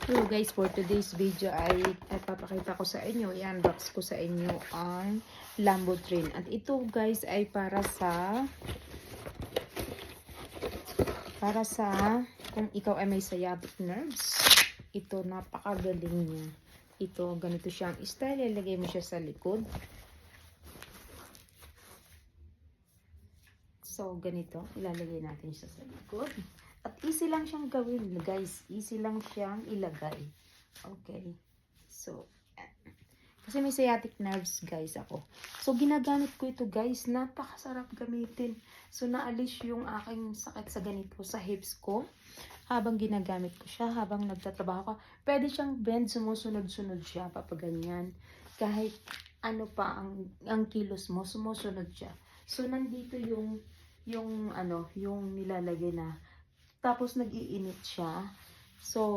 Hello guys, for today's video ay papakita ko sa inyo, i-unbox ko sa inyo ang Lambotrin. At ito guys ay para sa kung ikaw ay may sciatic nerves. Ito napakagaling niya. Ito ganito siyang style, ilagay mo siya sa likod. So ganito, ilalagay natin siya sa likod. At easy lang siyang gawin, guys. Easy lang siyang ilagay. Okay. So, kasi may sciatic nerves, guys, ako. So, ginagamit ko ito, guys. Napakasarap gamitin. So, naalis yung aking sakit sa ganito, sa hips ko. Habang ginagamit ko siya, habang nagtatrabaho ka. Pwede siyang bend, sumusunod-sunod siya, papaganyan. Kahit ano pa ang kilos mo, sumusunod siya. So, nandito yung nilalagay na. Tapos nag-iinit siya. So,